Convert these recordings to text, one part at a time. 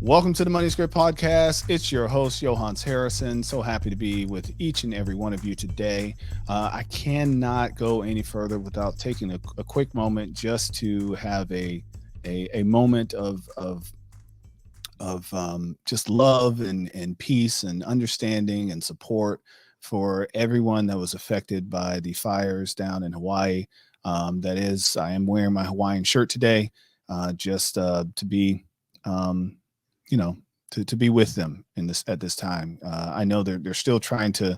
Welcome to the Money Script Podcast. It's your host, Yohance Harrison. So happy to be with each and every one of you today. I cannot go any further without taking a quick moment just to have a moment of just love and peace and understanding and support for everyone that was affected by the fires down in Hawaii. That is, I am wearing my Hawaiian shirt today, just to be, to be with them at this time. I know they're still trying to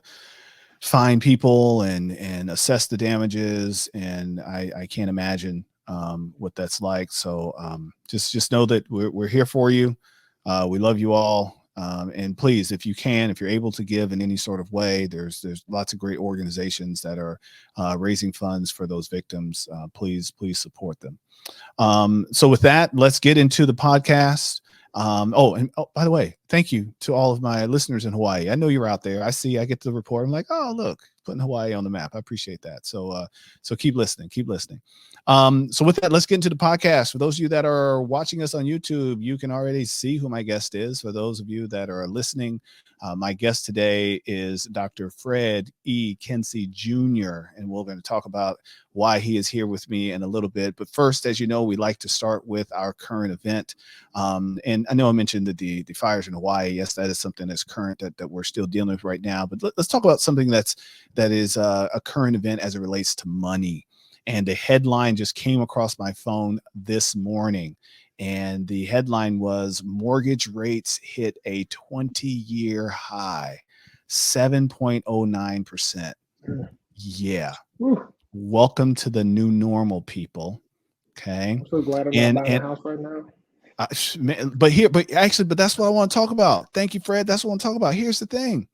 find people and assess the damages, and I can't imagine what that's like. So just know that we're here for you. We love you all. And please, if you're able to give in any sort of way, there's lots of great organizations that are raising funds for those victims. Please support them. So with that, let's get into the podcast. By the way, thank you to all of my listeners in Hawaii. I know you're out there. I get the report. I'm like, oh, look, putting Hawaii on the map. I appreciate that. So keep listening. So with that, let's get into the podcast. For those of you that are watching us on YouTube, you can already see who my guest is. For those of you that are listening, my guest today is Dr. Fred E. Kency Jr., and we're going to talk about why he is here with me in a little bit. But first, as you know, we like to start with our current event. And I know I mentioned that the fires in Hawaii. Yes, that is something that's current that we're still dealing with right now. But let's talk about something that is a current event as it relates to money. And the headline just came across my phone this morning. And the headline was mortgage rates hit a 20-year high, 7.09%. Yeah. Welcome to the new normal, people. Okay. I'm so glad I'm not buying a house right now. But that's what I want to talk about. Thank you, Fred. That's what I want to talk about. Here's the thing.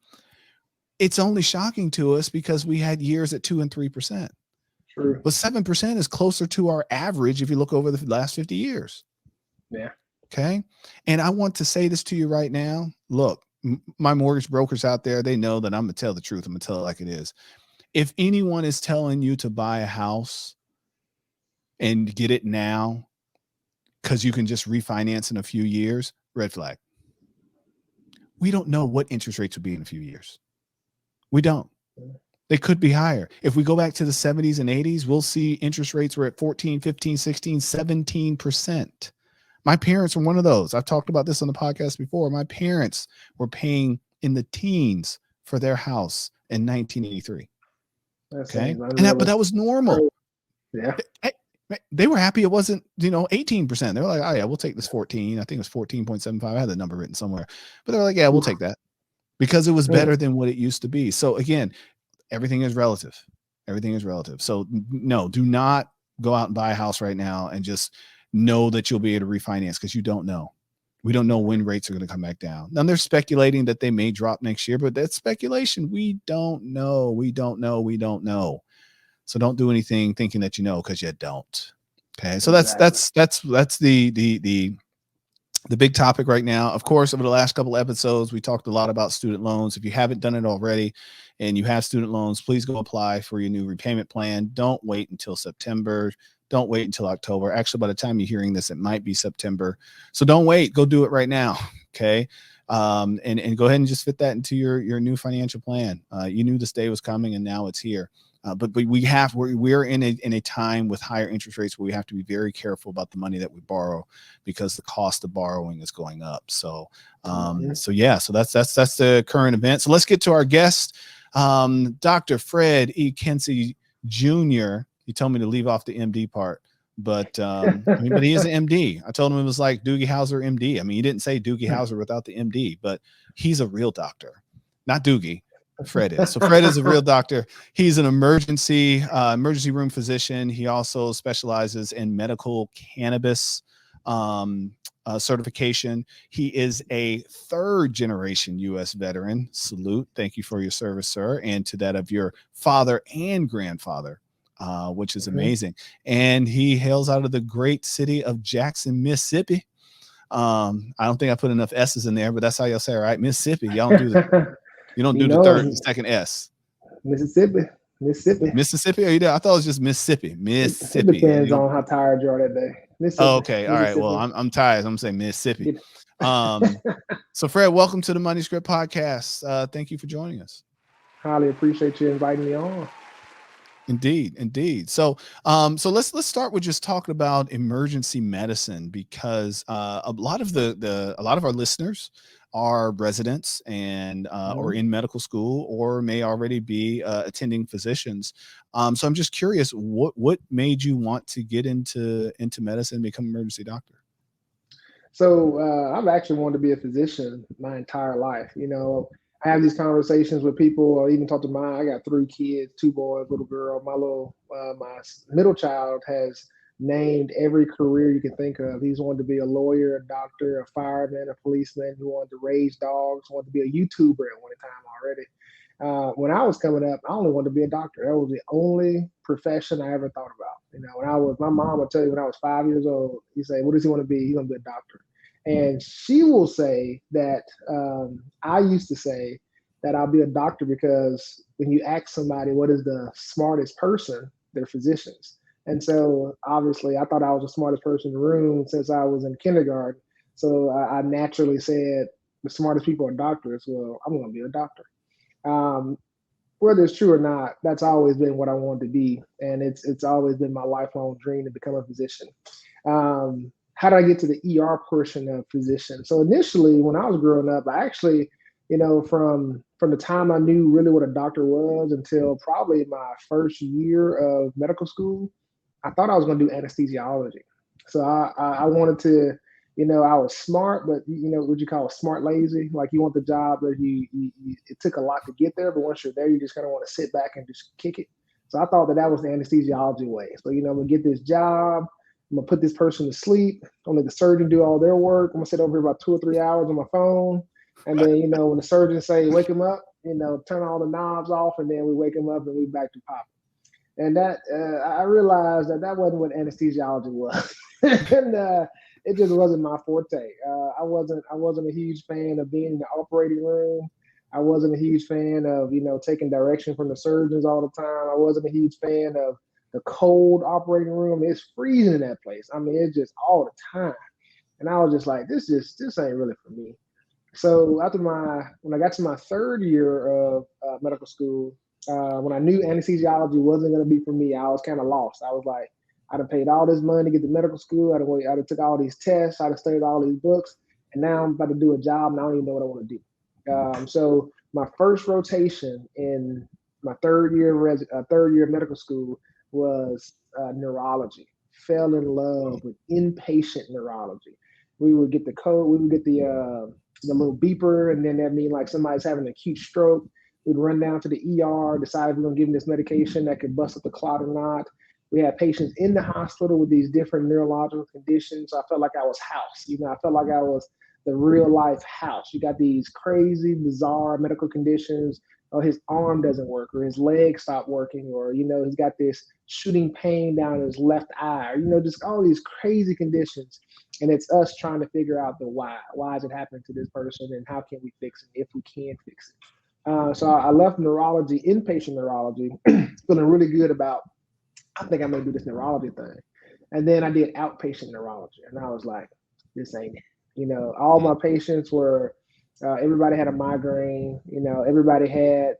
It's only shocking to us because we had years at 2% and 3%. True. But 7% is closer to our average if you look over the last 50 years. Yeah. Okay. And I want to say this to you right now. Look, my mortgage brokers out there, they know that I'm going to tell the truth. I'm going to tell it like it is. If anyone is telling you to buy a house and get it now because you can just refinance in a few years, red flag. We don't know what interest rates will be in a few years. We don't. They could be higher. If we go back to the 70s and 80s, we'll see interest rates were at 14, 15, 16, 17%. My parents were one of those. I've talked about this on the podcast before. My parents were paying in the teens for their house in 1983. Okay. But that was normal. Yeah. They were happy it wasn't, 18%. They were like, oh yeah, we'll take this 14. I think it was 14.75. I had the number written somewhere, but they were like, yeah, we'll take that because it was better than what it used to be. So again, everything is relative. So no, do not go out and buy a house right now and just know that you'll be able to refinance because you don't know. We don't know when rates are going to come back down. Now they're speculating that they may drop next year, but that's speculation. We don't know. So don't do anything thinking that you know because you don't. Okay. So that's the big topic right now. Of course, over the last couple of episodes, we talked a lot about student loans. If you haven't done it already and you have student loans, please go apply for your new repayment plan. Don't wait until September. Don't wait until October. Actually, by the time you're hearing this, it might be September. So don't wait. Go do it right now. Okay. And go ahead and just fit that into your new financial plan. You knew this day was coming and now it's here. But we're in a time with higher interest rates where we have to be very careful about the money that we borrow because the cost of borrowing is going up. So that's the current event. So let's get to our guest, Dr. Fred E. Kency Jr. He told me to leave off the MD part, but he is an MD. I told him it was like Doogie Howser MD. I mean, he didn't say Doogie Howser without the MD, but he's a real doctor, not Doogie. Fred is. So Fred is a real doctor. He's an emergency room physician. He also specializes in medical cannabis certification. He is a third generation U.S. veteran. Salute. Thank you for your service, sir. And to that of your father and grandfather, which is amazing. And he hails out of the great city of Jackson, Mississippi. I don't think I put enough S's in there, but that's how y'all say it, right? Mississippi. Y'all don't do that. You don't do the third and second S. Mississippi. Are you there? I thought it was just Mississippi. It depends on how tired you are that day. Oh, okay. All right. Well, I'm tired. I'm saying Mississippi. So Fred, welcome to the Money Script Podcast. Thank you for joining us. Highly appreciate you inviting me on. Indeed. So let's start with just talking about emergency medicine, because a lot of a lot of our listeners are residents and or in medical school, or may already be attending physicians. So I'm just curious, what made you want to get into medicine, become an emergency doctor? So I've actually wanted to be a physician my entire life. I have these conversations with people, or even talk to I got 3 kids, 2 boys, little girl. My middle child has named every career you can think of. He's wanted to be a lawyer, a doctor, a fireman, a policeman. He wanted to raise dogs, wanted to be a YouTuber at one time already. When I was coming up, I only wanted to be a doctor. That was the only profession I ever thought about. My mom would tell you when I was 5 years old, you say, what does he want to be? He's going to be a doctor. And she will say that I used to say that I'll be a doctor because when you ask somebody what is the smartest person, they're physicians. And so obviously I thought I was the smartest person in the room since I was in kindergarten. So I naturally said the smartest people are doctors. Well, I'm going to be a doctor. Whether it's true or not, that's always been what I wanted to be. And it's always been my lifelong dream to become a physician. How did I get to the ER portion of physician? So initially, when I was growing up, I actually, from the time I knew really what a doctor was until probably my first year of medical school, I thought I was going to do anesthesiology. So I wanted to, I was smart, but what you call smart lazy. Like you want the job that it took a lot to get there, but once you're there, you just kind of want to sit back and just kick it. So I thought that was the anesthesiology way. So I'm gonna get this job. I'm gonna put this person to sleep. I'm gonna let the surgeon do all their work. I'm gonna sit over here about 2 or 3 hours on my phone. And then, when the surgeon say, wake him up, turn all the knobs off, and then we wake him up and we back to popping. And that, I realized that wasn't what anesthesiology was. And it just wasn't my forte. I wasn't a huge fan of being in the operating room. I wasn't a huge fan of, taking direction from the surgeons all the time. I wasn't a huge fan of the cold operating room. It's freezing in that place. I mean, it's just all the time. And I was just like, this ain't really for me. So when I got to my 3rd year of medical school, when I knew anesthesiology wasn't going to be for me, I was kind of lost. I was like, I'd have paid all this money to get to medical school. I'd have took all these tests. I'd have studied all these books. And now I'm about to do a job and I don't even know what I want to do. So my first rotation in my 3rd year of medical school was neurology. Fell in love with inpatient neurology. We would get the code. We would get the little beeper, and then that mean like somebody's having an acute stroke. We'd run down to the ER, decide if we're gonna give them this medication that could bust up the clot or not. We had patients in the hospital with these different neurological conditions. So I felt like I was House. I felt like I was the real life House. You got these crazy, bizarre medical conditions. Or his arm doesn't work, or his leg stopped working, or he's got this shooting pain down his left eye, or just all these crazy conditions. And it's us trying to figure out the why. Why is it happening to this person, and how can we fix it if we can fix it? So I left neurology, inpatient neurology, feeling really good about, I think I may do this neurology thing. And then I did outpatient neurology, and I was like, this ain't it. All my patients were, everybody had a migraine. Everybody had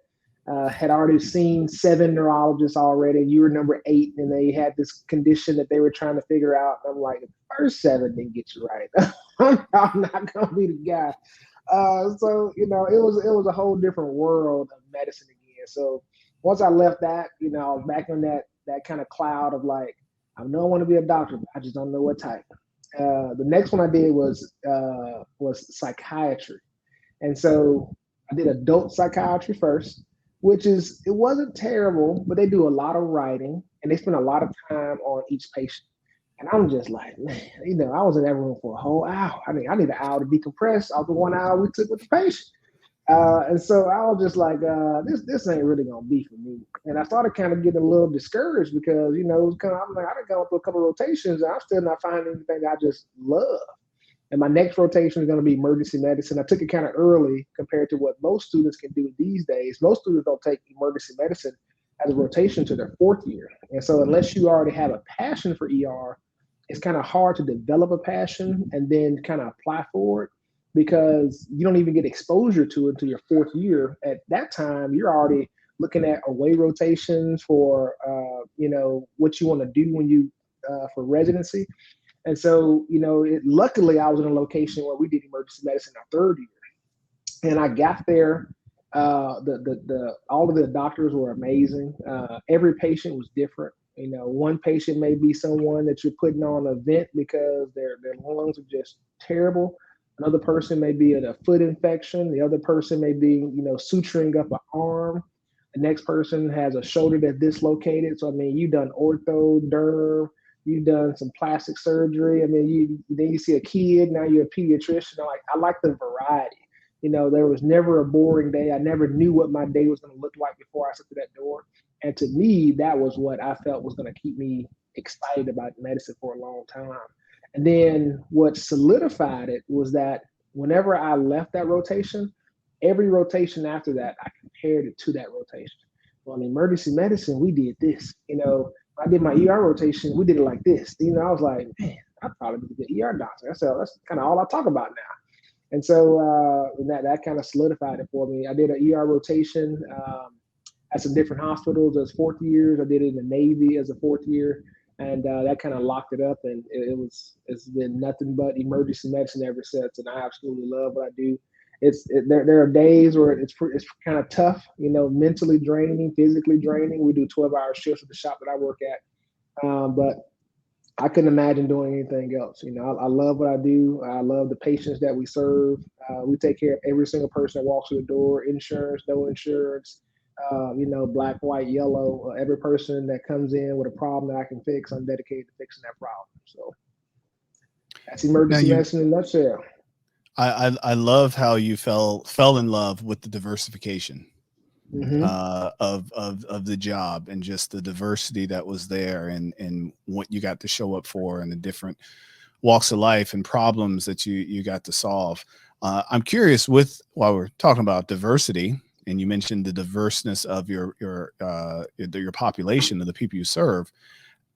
already seen 7 neurologists already. You were number 8, and they had this condition that they were trying to figure out. And I'm like, the first 7 didn't get you right. I'm not gonna be the guy. So it was a whole different world of medicine again. So once I left that, I was back on that kind of cloud of like, I know I want to be a doctor, but I just don't know what type. The next one I did was psychiatry. And so I did adult psychiatry first, it wasn't terrible, but they do a lot of writing and they spend a lot of time on each patient. And I'm just like, man, I was in that room for a whole hour. I mean, I need an hour to decompress off the 1 hour we took with the patient. And so I was just like, this ain't really gonna be for me. And I started kind of getting a little discouraged because, it was kind of, I'm like, I done gone through a couple of rotations and I'm still not finding anything I just love. And my next rotation is going to be emergency medicine. I took it kind of early compared to what most students can do these days. Most students don't take emergency medicine as a rotation to their 4th year. And so unless you already have a passion for ER, it's kind of hard to develop a passion and then kind of apply for it. because you don't even get exposure to it until your fourth year. At that time, you're already looking at away rotations for, what you want to do when you, for residency. And so, luckily I was in a location where we did emergency medicine our third year, and I got there. The all of the doctors were amazing. Every patient was different. One patient may be someone that you're putting on a vent because their lungs are just terrible. Another person may be a foot infection. The other person may be, suturing up an arm. The next person has a shoulder that's dislocated. So I mean, you've done ortho, derm, you've done some plastic surgery. I mean, then you see a kid. Now you're a pediatrician. I like the variety. There was never a boring day. I never knew what my day was going to look like before I stepped through that door. And to me, that was what I felt was going to keep me excited about medicine for a long time. And then what solidified it was that whenever I left that rotation, every rotation after that, I compared it to that rotation. Well, in emergency medicine, we did this. I did my ER rotation, we did it like this. I was like, man, I'd probably be the ER doctor. That's kind of all I talk about now. And so that kind of solidified it for me. I did an ER rotation at some different hospitals as fourth years. I did it in the Navy as a fourth year, and that kind of locked it up. And it's been nothing but emergency medicine ever since. And I absolutely love what I do. There are days where it's kind of tough, mentally draining, physically draining. We do 12-hour shifts at the shop that I work at, but I couldn't imagine doing anything else. I love what I do. I love the patients that we serve. We take care of every single person that walks through the door, insurance, no insurance, black, white, yellow. Every person that comes in with a problem that I can fix, I'm dedicated to fixing that problem. So that's emergency medicine in a nutshell. I love how you fell in love with the diversification. Mm-hmm. Of the job, and just the diversity that was there, and what you got to show up for, and the different walks of life and problems that you got to solve. I'm curious, while we're talking about diversity, and you mentioned the diverseness of your population, of the people you serve.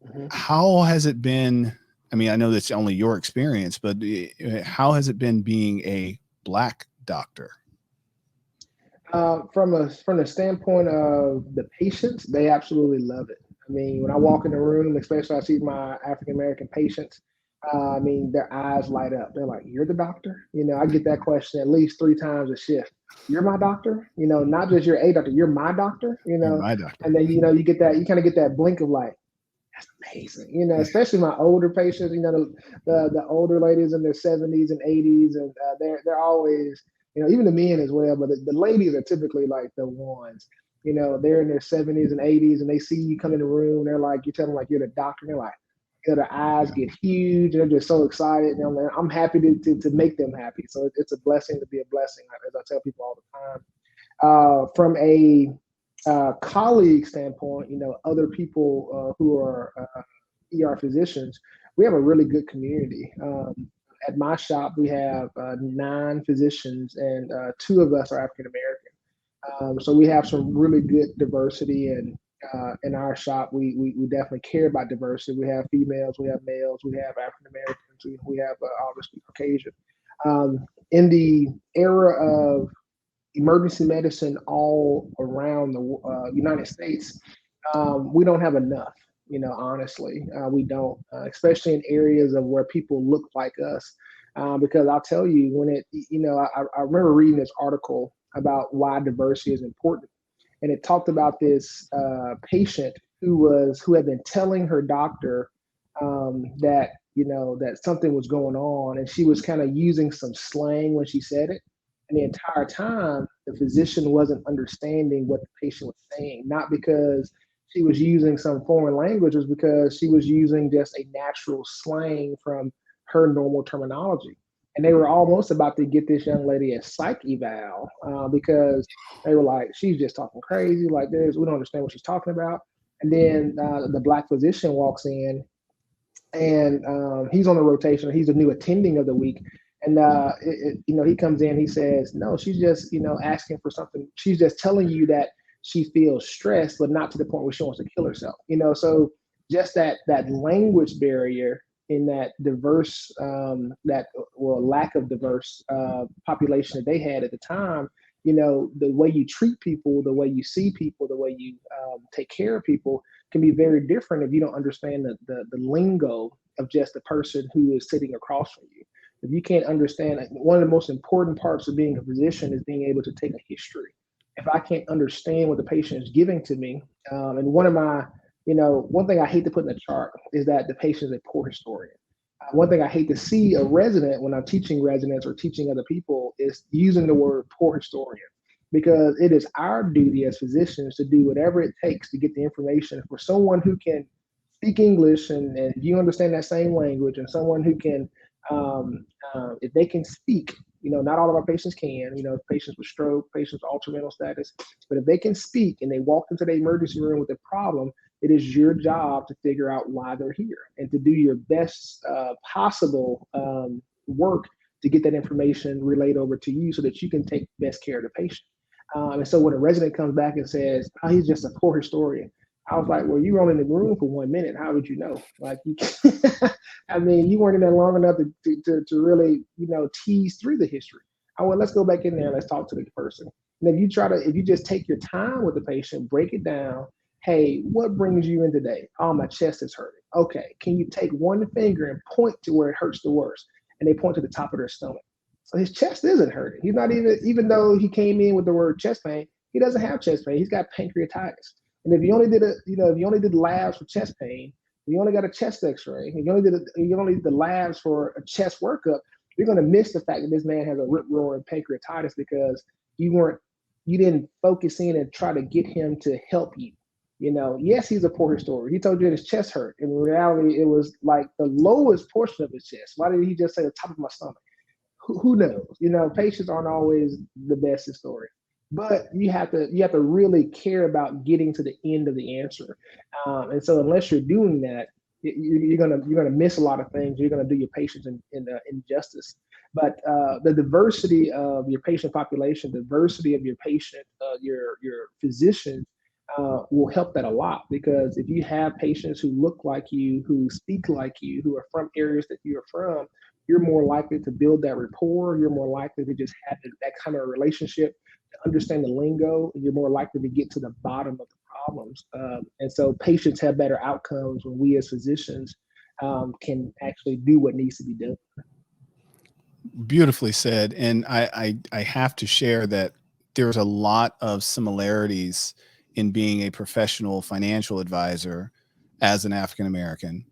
Mm-hmm. How has it been? I mean, I know that's only your experience, but how has it been being a Black doctor? From the standpoint of the patients, they absolutely love it. I mean, when I walk in the room, especially I see my African American patients, I mean, their eyes light up. They're like, "You're the doctor?" I get that question at least 3 times a shift. "You're my doctor?" Not just you're a doctor, you're my doctor. You're my doctor. And then you kind of get that blink of like, that's amazing. Especially my older patients. The older ladies in their 70s and 80s, and they're always. Even the men as well, but the ladies are typically like the ones, they're in their 70s and 80s, and they see you come in the room, they're like, you tell them like you're the doctor, and they're like, their eyes get huge, and they're just so excited. And I'm happy to make them happy. So it's a blessing to be a blessing, as I tell people all the time. From a colleague standpoint, other people who are ER physicians, we have a really good community. At my shop, we have 9 physicians, and 2 of us are African American. So we have some really good diversity, and in our shop, we definitely care about diversity. We have females, we have males, we have African Americans, we have obviously Caucasian. In the era of emergency medicine all around the United States, we don't have enough. Honestly, we don't, especially in areas of where people look like us. Because I'll tell you, when I remember reading this article about why diversity is important, and it talked about this patient who had been telling her doctor that that something was going on, and she was kind of using some slang when she said it. And the entire time, the physician wasn't understanding what the patient was saying, not because she was using some foreign language, was because she was using just a natural slang from her normal terminology. And they were almost about to get this young lady a psych eval because they were like, she's just talking crazy like this. We don't understand what she's talking about. And then the Black physician walks in, and he's on the rotation. He's a new attending of the week. And, he comes in, he says, no, she's just, asking for something. She's just telling you that she feels stressed, but not to the point where she wants to kill herself. So just that language barrier in that diverse, lack of diverse population that they had at the time, the way you treat people, the way you see people, the way you take care of people can be very different if you don't understand the lingo of just the person who is sitting across from you. If you can't understand, like, one of the most important parts of being a physician is being able to take a history. If I can't understand what the patient is giving to me, and one of my, one thing I hate to put in the chart is that the patient is a poor historian. One thing I hate to see a resident when I'm teaching residents or teaching other people is using the word poor historian, because it is our duty as physicians to do whatever it takes to get the information for someone who can speak English and you understand that same language, and someone who can, if they can speak, not all of our patients can, patients with stroke, patients with altered mental status, but if they can speak and they walk into the emergency room with a problem, it is your job to figure out why they're here and to do your best possible work to get that information relayed over to you so that you can take best care of the patient. And so when a resident comes back and says, "Oh, he's just a poor historian," I was like, "Well, you were only in the room for 1 minute. How would you know?" Like, I mean, you weren't in there long enough to really, tease through the history. I went, "Let's go back in there and let's talk to the person." And if you just take your time with the patient, break it down. "Hey, what brings you in today?" "Oh, my chest is hurting." "Okay, can you take one finger and point to where it hurts the worst?" And they point to the top of their stomach. So his chest isn't hurting. He's not even though he came in with the word chest pain, he doesn't have chest pain. He's got pancreatitis. And if you only did labs for chest pain, you only got a chest X-ray, you only did the labs for a chest workup, you're going to miss the fact that this man has a rip roaring pancreatitis because you didn't focus in and try to get him to help you. Yes, he's a poor historian. He told you his chest hurt. In reality, it was like the lowest portion of his chest. Why did he just say the top of my stomach? Who knows? Patients aren't always the best historian, but you have to really care about getting to the end of the answer. And so unless you're doing that, you're gonna miss a lot of things. You're gonna do your patients injustice. But the diversity of your patient population, diversity of your patient, your physician, will help that a lot, because if you have patients who look like you, who speak like you, who are from areas that you are from, you're more likely to build that rapport. You're more likely to just have that kind of relationship, to understand the lingo, and you're more likely to get to the bottom of the problems. And so patients have better outcomes when we as physicians can actually do what needs to be done. Beautifully said. And I have to share that there's a lot of similarities in being a professional financial advisor as an African American.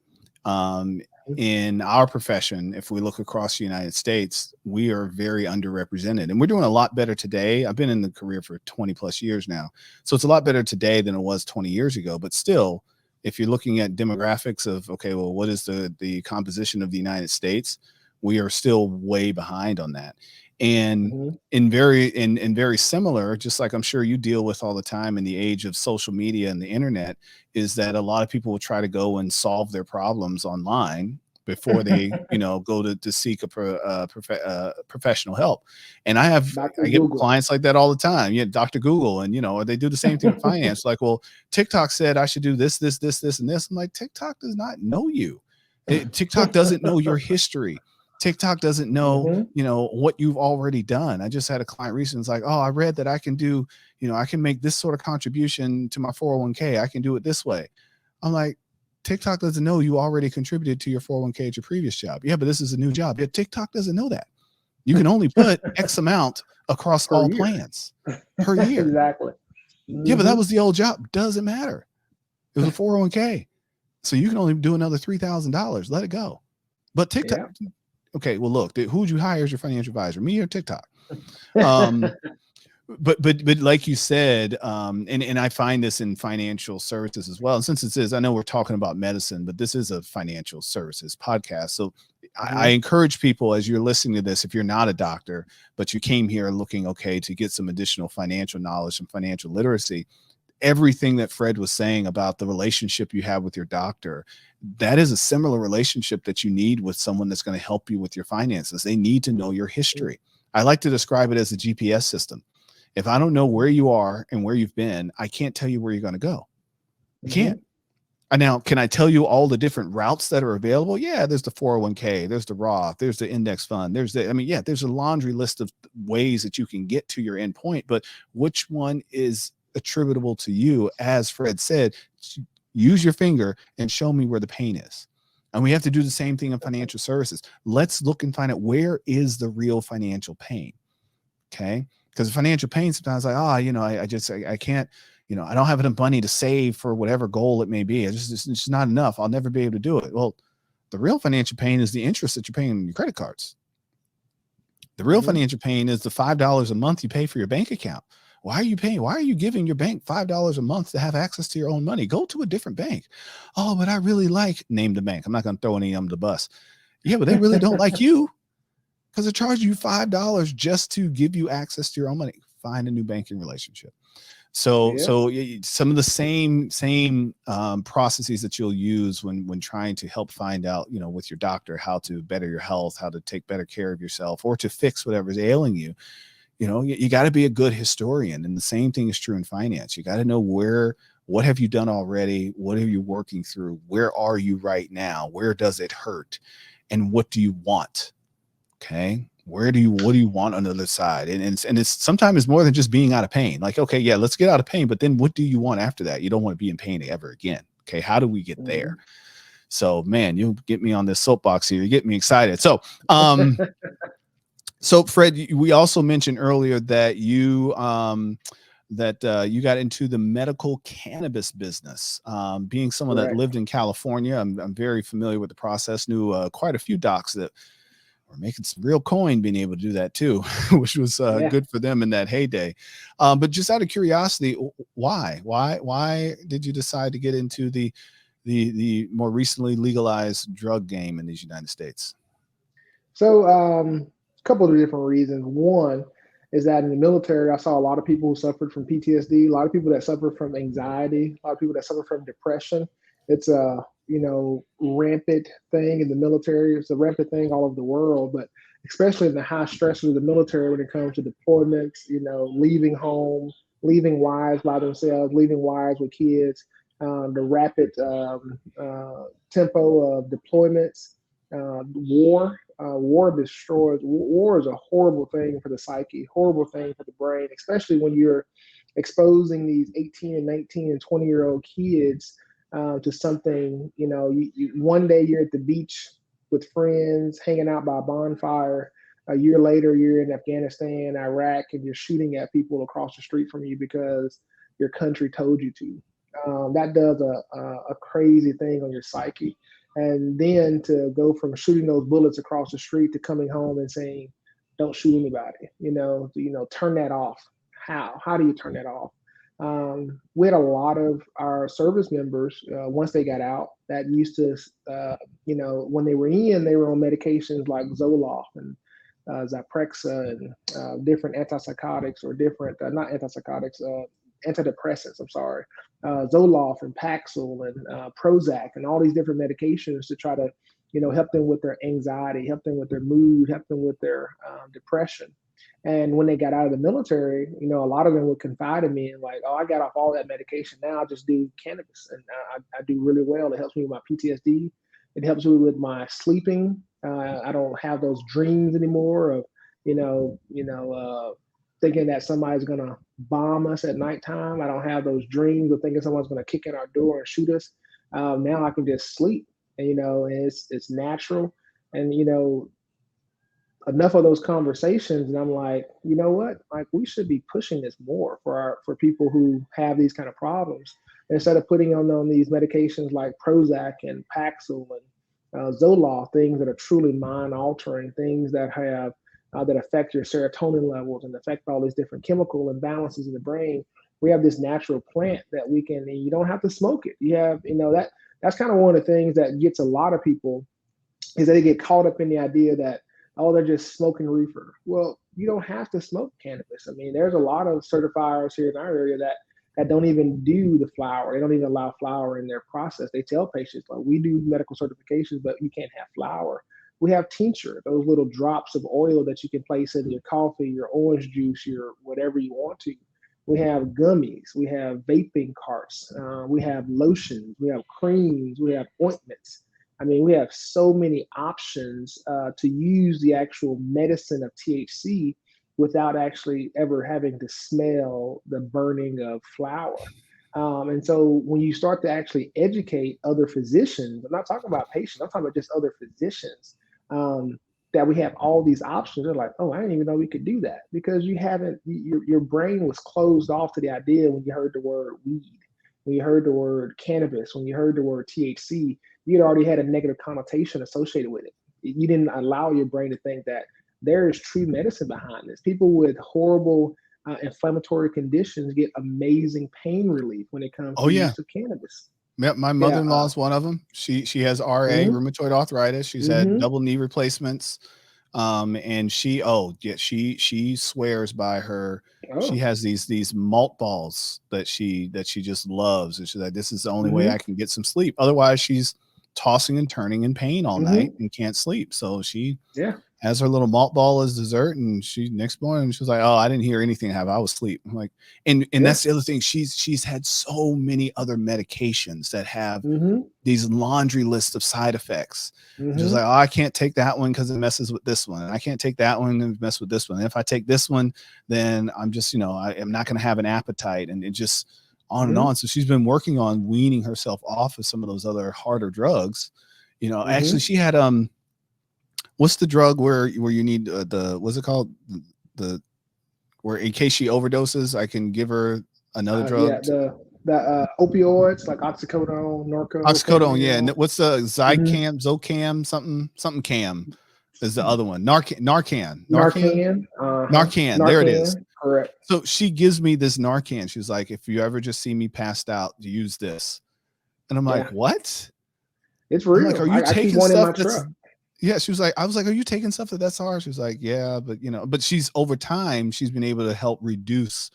In our profession, if we look across the United States, we are very underrepresented, and we're doing a lot better today. I've been in the career for 20 plus years now, so it's a lot better today than it was 20 years ago. But still, if you're looking at demographics of, okay, well, what is the composition of the United States? We are still way behind on that. And in very similar, just like I'm sure you deal with all the time in the age of social media and the internet, is that a lot of people will try to go and solve their problems online before they, go to seek a professional help. And I get clients like that all the time. Yeah, Dr. Google, and they do the same thing with finance. Like, well, TikTok said I should do this, this, this, this, and this. I'm like, TikTok does not know you. TikTok doesn't know your history. TikTok doesn't know, what you've already done. I just had a client recently. It's like, "Oh, I read that I can do, I can make this sort of contribution to my 401k. I can do it this way." I'm like, TikTok doesn't know you already contributed to your 401k at your previous job. Yeah, but this is a new job. Yeah, TikTok doesn't know that. You can only put X amount across all plans per year. Exactly. Yeah, but that was the old job. Doesn't matter. It was a 401k. So you can only do another $3,000. Let it go. But TikTok, okay, well, look, who would you hire as your financial advisor, me or TikTok? But like you said, and I find this in financial services as well. And since I know we're talking about medicine, but this is a financial services podcast. So I encourage people, as you're listening to this, if you're not a doctor, but you came here looking, okay, to get some additional financial knowledge and financial literacy, everything that Fred was saying about the relationship you have with your doctor, that is a similar relationship that you need with someone that's going to help you with your finances. They need to know your history. I like to describe it as a GPS system. If I don't know where you are and where you've been, I can't tell you where you're going to go. I can't. Now, can I tell you all the different routes that are available? Yeah, there's the 401k, there's the Roth, there's the index fund, there's a laundry list of ways that you can get to your end point, but which one is attributable to you? As Fred said, use your finger and show me where the pain is. And we have to do the same thing in financial services. Let's look and find out where is the real financial pain. Okay. Because financial pain sometimes like, I can't, I don't have enough money to save for whatever goal it may be. It's just not enough. I'll never be able to do it. Well, the real financial pain is the interest that you're paying on your credit cards. The real financial pain is the $5 a month you pay for your bank account. Why are you paying? Why are you giving your bank $5 a month to have access to your own money? Go to a different bank. Oh, but I really like, name the bank. I'm not going to throw any under the bus. Yeah, but they really don't like you because they're charging you $5 just to give you access to your own money. Find a new banking relationship. So some of the same processes that you'll use when trying to help find out, with your doctor, how to better your health, how to take better care of yourself, or to fix whatever's ailing you. You got to be a good historian. And the same thing is true in finance. You got to know what have you done already? What are you working through? Where are you right now? Where does it hurt? And what do you want? Okay. What do you want on the other side? And it's sometimes it's more than just being out of pain. Like, okay, yeah, let's get out of pain. But then what do you want after that? You don't want to be in pain ever again. Okay. How do we get there? So, man, you get me on this soapbox here. You get me excited. So, so Fred, we also mentioned earlier that you you got into the medical cannabis business. Being someone that lived in California, I'm very familiar with the process. Knew quite a few docs that were making some real coin being able to do that too, which was good for them in that heyday. But just out of curiosity, why did you decide to get into the more recently legalized drug game in these United States? So, a couple of different reasons. One is that in the military, I saw a lot of people who suffered from PTSD, a lot of people that suffer from anxiety, a lot of people that suffer from depression. It's a rampant thing in the military. It's a rampant thing all over the world, but especially in the high stressors of the military when it comes to deployments, leaving home, leaving wives by themselves, leaving wives with kids, the rapid tempo of deployments, war. War destroys. War is a horrible thing for the psyche, horrible thing for the brain, especially when you're exposing these 18 and 19 and 20-year-old kids to something. One day you're at the beach with friends, hanging out by a bonfire. A year later, you're in Afghanistan, Iraq, and you're shooting at people across the street from you because your country told you to. That does a crazy thing on your psyche. And then to go from shooting those bullets across the street to coming home and saying, "Don't shoot anybody," turn that off. How do you turn that off? We had a lot of our service members once they got out that used to, when they were they were on medications like Zoloft and Zyprexa and different antipsychotics or different, not antipsychotics, antidepressants, I'm sorry, Zoloft and Paxil and Prozac and all these different medications to try to, help them with their anxiety, help them with their mood, help them with their depression. And when they got out of the military, a lot of them would confide in me and like, "Oh, I got off all that medication. Now I just do cannabis and I do really well. It helps me with my PTSD. It helps me with my sleeping. I don't have those dreams anymore of, thinking that somebody's going to bomb us at nighttime. I don't have those dreams of thinking someone's going to kick in our door and shoot us. Now I can just sleep, and, and it's natural. And, enough of those conversations. And I'm like, you know what? Like we should be pushing this more for people who have these kind of problems instead of putting on these medications like Prozac and Paxil and Zoloft, things that are truly mind altering, things that have that affect your serotonin levels and affect all these different chemical imbalances in the brain. We have this natural plant that we can, and you don't have to smoke it. You have, that's kind of one of the things that gets a lot of people is that they get caught up in the idea that, oh, they're just smoking reefer. Well, you don't have to smoke cannabis. I mean, there's a lot of certifiers here in our area that don't even do the flower. They don't even allow flower in their process. They tell patients, like, we do medical certifications, but you can't have flower. We have tincture, those little drops of oil that you can place in your coffee, your orange juice, your whatever you want to. We have gummies. We have vaping carts. We have lotions. We have creams. We have ointments. I mean, we have so many options to use the actual medicine of THC without actually ever having to smell the burning of flower. And so when you start to actually educate other physicians, I'm not talking about patients, I'm talking about just other physicians, um, that we have all these options. They're like, oh, I didn't even know we could do that, because you haven't, your brain was closed off to the idea when you heard the word weed, when you heard the word cannabis, when you heard the word THC, you'd already had a negative connotation associated with it. You didn't allow your brain to think that there is true medicine behind this. People with horrible inflammatory conditions get amazing pain relief when it comes Oh to yeah. use of cannabis. Yep, my Yeah. mother-in-law is one of them. She has RA, Mm-hmm, rheumatoid arthritis. She's had mm-hmm. double knee replacements. And she, oh yeah, she swears by her. She Oh. has these malt balls that she just loves. And she's like, this is the only way Mm-hmm, I can get some sleep. Otherwise, she's tossing and turning in pain all night mm-hmm. and can't sleep. So she Yeah. has her little malt ball as dessert, and she next morning she was like, "Oh, I didn't hear anything have. I was asleep." I'm like, and Yeah. that's the other thing. She's had so many other medications that have Mm-hmm, these laundry lists of side effects. And she's mm-hmm, like, "Oh, I can't take that one because it messes with this one, and I can't take that one and mess with this one. And if I take this one, then I'm just, I am not going to have an appetite," and it just on and mm-hmm, on. So she's been working on weaning herself off of some of those other harder drugs. Actually, mm-hmm. she had what's the drug where you need the what's it called, the where in case she overdoses, I can give her another Yeah, drug. the opioids like oxycodone, norco, Oxycodone, yeah. And fentanyl. what's the Mm-hmm. Zocam, something cam is the other one. Narcan. Uh-huh. Narcan. There it is. Narcan. Correct. So she gives me this Narcan. She's like, if you ever just see me passed out, use this. And I'm like, Yeah, what? it's I'm like, real. are you I keep taking one in stuff my that's, truck. yeah, she was like, I was like, are you taking stuff that's hard? She was like, yeah, but but she's over time, she's been able to help reduce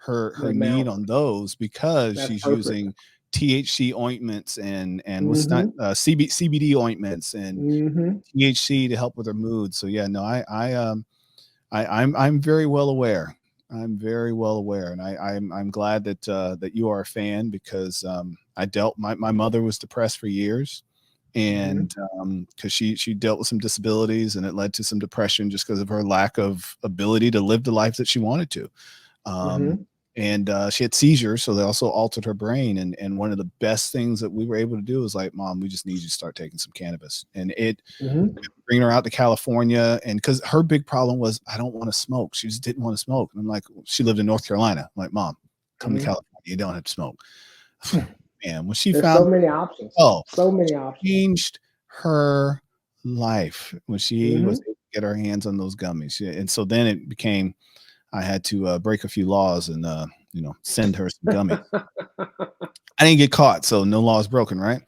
The her need amount. on those because That's she's perfect. using THC ointments and what's not Mm-hmm. CBD ointments and Mm-hmm. THC to help with her mood. So yeah, no, I'm very well aware. I'm very well aware, and I'm glad that you are a fan because my mother was depressed for years, Mm-hmm. and because she dealt with some disabilities, and it led to some depression just because of her lack of ability to live the life that she wanted to. Um, Mm-hmm. and she had seizures, so they also altered her brain. And one of the best things that we were able to do was like, Mom, we just need you to start taking some cannabis. And it Mm-hmm. bringing her out to California, and because her big problem was I don't want to smoke. She just didn't want to smoke. And I'm like, she lived in North Carolina. I'm like, Mom, come to Mm-hmm. California. You don't have to smoke. Man, when she There's so found, many options. oh, So many options. changed her life when she was Mm-hmm. able to get her hands on those gummies. Yeah, and so then it became I had to break a few laws and send her some gummies. I didn't get caught, so no laws broken, right?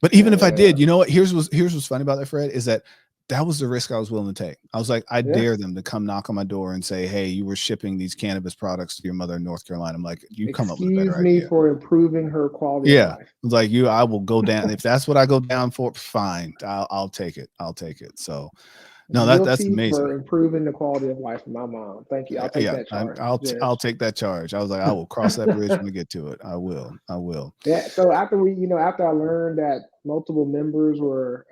But even if I Yeah. did, you know what? Here's what's funny about that, Fred, is that was the risk I was willing to take. I was like, I Yeah. dare them to come knock on my door and say, "Hey, you were shipping these cannabis products to your mother in North Carolina." I'm like, you come up with a better Excuse me idea. for improving her quality of Yeah, I life. was like, I will go down if that's what I go down for. Fine, I'll take it. I'll take it. So, no, that's Guilty amazing. for improving the quality of life of my mom. Thank you. I'll take Yeah, that charge, I'll Judge. take that charge. I was like, I will cross that bridge when we get to it. I will. Yeah. So after after I learned that multiple members were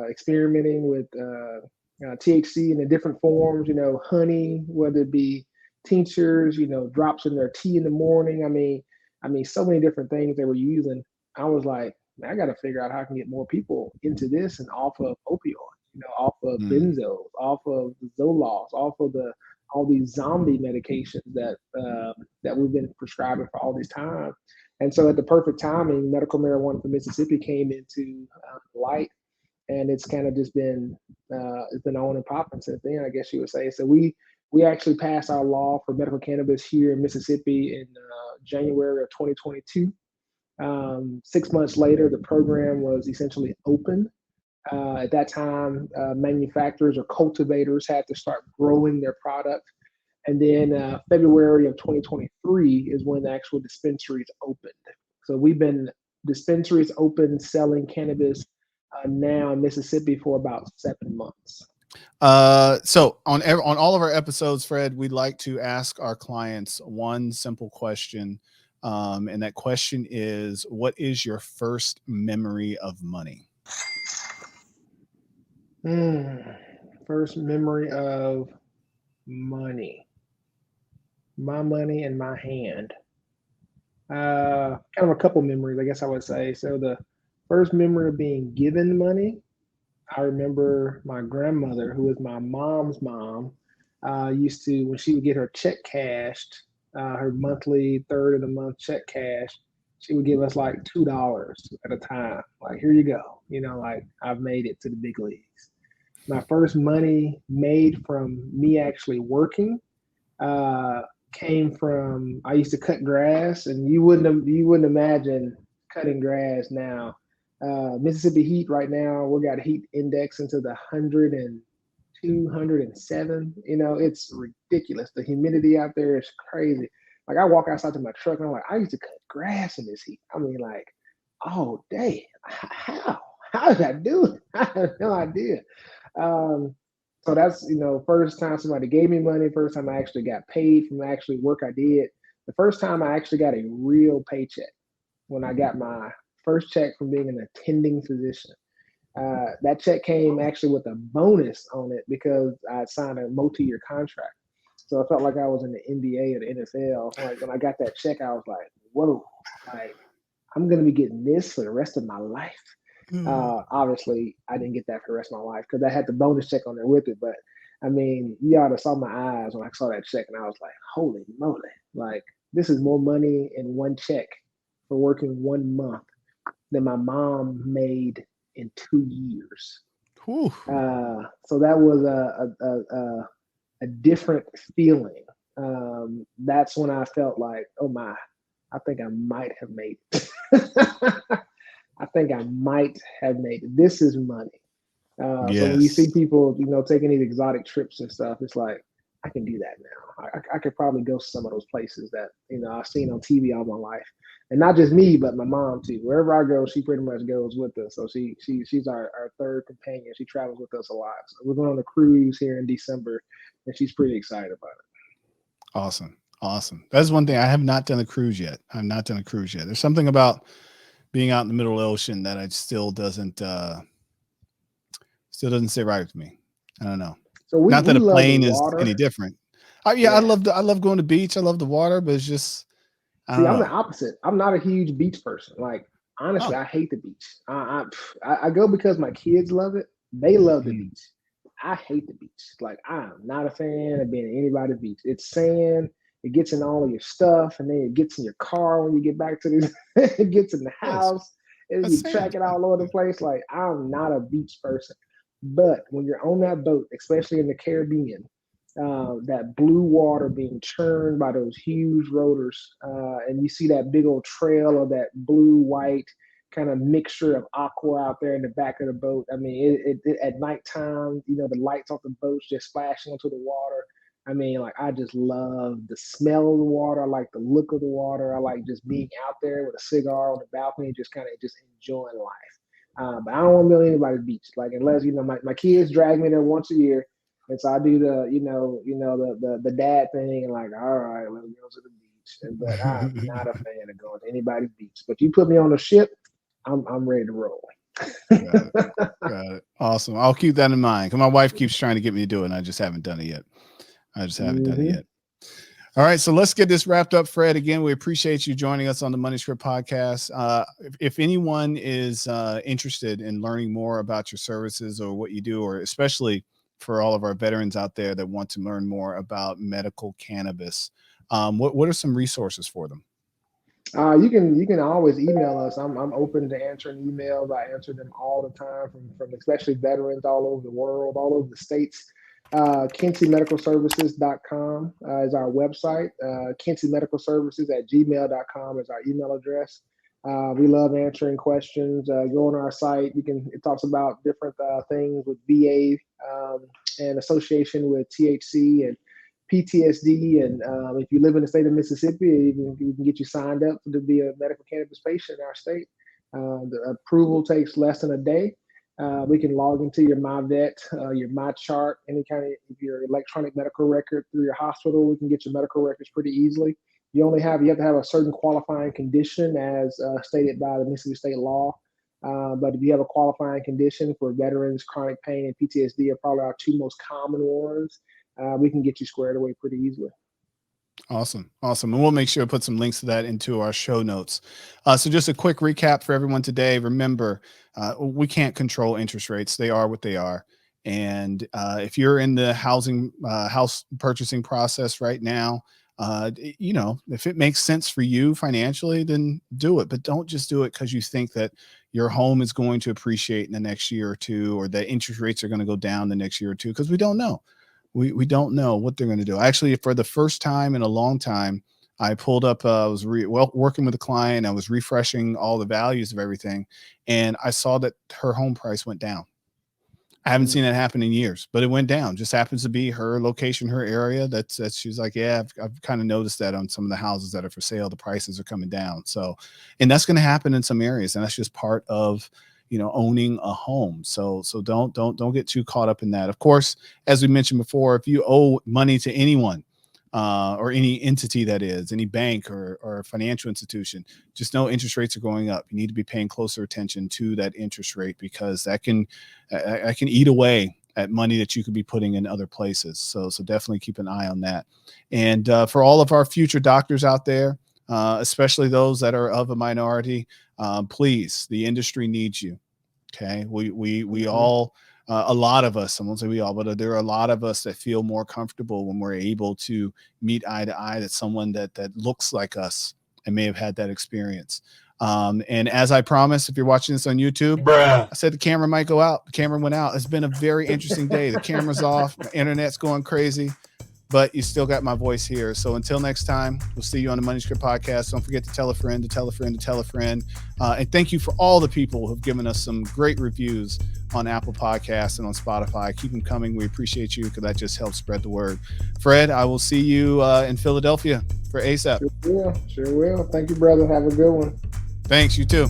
experimenting with THC in the different forms, honey, whether it be tinctures, drops in their tea in the morning. I mean, so many different things they were using. I was like, man, I got to figure out how I can get more people into this and off of opioids, off of Mm, benzos, off of Zoloft, off of all these zombie medications that we've been prescribing for all this time. And so, at the perfect timing, medical marijuana for Mississippi came into light, and it's kind of just been it's been on and popping since then, I guess you would say. So we actually passed our law for medical cannabis here in Mississippi in January of 2022. 6 months later, the program was essentially open. At that time, manufacturers or cultivators had to start growing their product. And then February of 2023 is when the actual dispensaries opened. So we've been dispensaries open selling cannabis now in Mississippi for about 7 months. So on all of our episodes, Fred, we'd like to ask our clients one simple question. And that question is, what is your first memory of money? First memory of money, my money in my hand. Kind of a couple memories, I guess I would say. So the first memory of being given money, I remember my grandmother, who was my mom's mom, used to, when she would get her check cashed, her monthly third of the month check cash, she would give us like $2 at a time. Like, here you go. Like, I've made it to the big leagues. My first money made from me actually working uh, came from, I used to cut grass, and you wouldn't imagine cutting grass now. Mississippi heat right now, we got a heat index into the 107. It's ridiculous. The humidity out there is crazy. Like, I walk outside to my truck and I'm like, I used to cut grass in this heat. I mean, like, all day. How did I do it? I have no idea. Um, so that's, first time somebody gave me money, first time I actually got paid from actually work I did. The first time I actually got a real paycheck, when I got my first check from being an attending physician. That check came actually with a bonus on it because I signed a multi-year contract. So I felt like I was in the NBA or the NFL. Like, when I got that check, I was like, whoa, like, I'm going to be getting this for the rest of my life. Obviously, I didn't get that for the rest of my life because I had the bonus check on there with it. But I mean, you ought to saw my eyes when I saw that check, and I was like, holy moly! Like, this is more money in one check for working 1 month than my mom made in 2 years. Whew. So that was a different feeling. That's when I felt like, oh my, I think I might have made it. I think I might have made it. This is money. So when you see Yes. people, taking these exotic trips and stuff, it's like, I can do that now. I could probably go to some of those places that, I've seen on TV all my life. And not just me, but my mom too. Wherever I go, she pretty much goes with us. So she's our third companion. She travels with us a lot. So we're going on a cruise here in December, and she's pretty excited about it. Awesome. Awesome. That's one thing. I have not done a cruise yet. I've not done a cruise yet. There's something about being out in the middle of the ocean that I still doesn't sit right with me. I don't know. So we Not that we a love the plane is any water. different. Yeah, Yeah. I love going to the beach. I love the water, but it's just, I See, don't I'm the know. opposite. I'm not a huge beach person. Like, honestly, Oh, I hate the beach. I go because my kids love it. They love the mm, beach. I hate the beach. Like, I'm not a fan of being at anybody's beach. It's sand. It gets in all of your stuff, and then it gets in your car when you get back to this. It gets in the yes, house, and that's you track sand. it all over the place. Like, I'm not a beach person. But when you're on that boat, especially in the Caribbean, that blue water being churned by those huge rotors, and you see that big old trail of that blue white kind of mixture of aqua out there in the back of the boat. I mean, at nighttime, the lights off the boats just splashing into the water. I mean, like, I just love the smell of the water. I like the look of the water. I like just being out there with a cigar on the balcony, just kind of just enjoying life. But I don't want to be on anybody's beach. Like, unless, my kids drag me there once a year, and so I do the, the dad thing, and like, all right, let's go to the beach. But I'm not a fan of going to anybody's beach. But you put me on a ship, I'm ready to roll. Got it. Got it. Awesome. I'll keep that in mind because my wife keeps trying to get me to do it, and I just haven't done it yet. I just haven't done it Hmm. yet. All right, so let's get this wrapped up, Fred. Again, we appreciate you joining us on the Money Script podcast. If anyone is interested in learning more about your services or what you do, or especially for all of our veterans out there that want to learn more about medical cannabis, what are some resources for them? You can always email us. I'm open to answering emails. I answer them all the time from especially veterans all over the world, all over the states. Kencymedicalservices.com is our website. Kencymedicalservices at gmail.com is our email address. We love answering questions. Go on our site. It talks about different things with VA, and association with THC and PTSD. And if you live in the state of Mississippi, we can get you signed up to be a medical cannabis patient in our state. The approval takes less than a day. We can log into your MyVet, your MyChart, any kind of your electronic medical record through your hospital. We can get your medical records pretty easily. You have to have a certain qualifying condition as stated by the Mississippi state law. But if you have a qualifying condition for veterans, chronic pain and PTSD are probably our two most common ones. We can get you squared away pretty easily. Awesome. Awesome. And we'll make sure to put some links to that into our show notes. So just a quick recap for everyone today. Remember, we can't control interest rates. They are what they are. And if you're in the house purchasing process right now, if it makes sense for you financially, then do it. But don't just do it because you think that your home is going to appreciate in the next year or two, or that interest rates are going to go down the next year or two, because we don't know. We don't know what they're going to do. Actually, for the first time in a long time, I pulled up, I was working with a client. I was refreshing all the values of everything, and I saw that her home price went down. I haven't seen that happen in years, but it went down. Just happens to be her location, her area. That's she's like, yeah, I've kind of noticed that on some of the houses that are for sale, the prices are coming down. So, and that's going to happen in some areas, and that's just part of owning a home. So don't get too caught up in that. Of course, as we mentioned before, if you owe money to anyone, or any entity, that is any bank or financial institution, just know interest rates are going up. You need to be paying closer attention to that interest rate, because that can eat away at money that you could be putting in other places. So definitely keep an eye on that. And for all of our future doctors out there, especially those that are of a minority, please, the industry needs you. Okay. We all, a lot of us, I won't say we all, but there are a lot of us that feel more comfortable when we're able to meet eye to eye that someone that looks like us and may have had that experience. And as I promised, if you're watching this on YouTube, I said the camera might go out. The camera went out. It's been a very interesting day. The camera's off. My internet's going crazy, but you still got my voice here. So until next time, we'll see you on the Money Script Podcast. Don't forget to tell a friend, to tell a friend, to tell a friend. And thank you for all the people who've given us some great reviews on Apple Podcasts and on Spotify. Keep them coming. We appreciate you, because that just helps spread the word. Fred, I will see you in Philadelphia for ASAP. Sure will. Thank you, brother. Have a good one. Thanks. You too.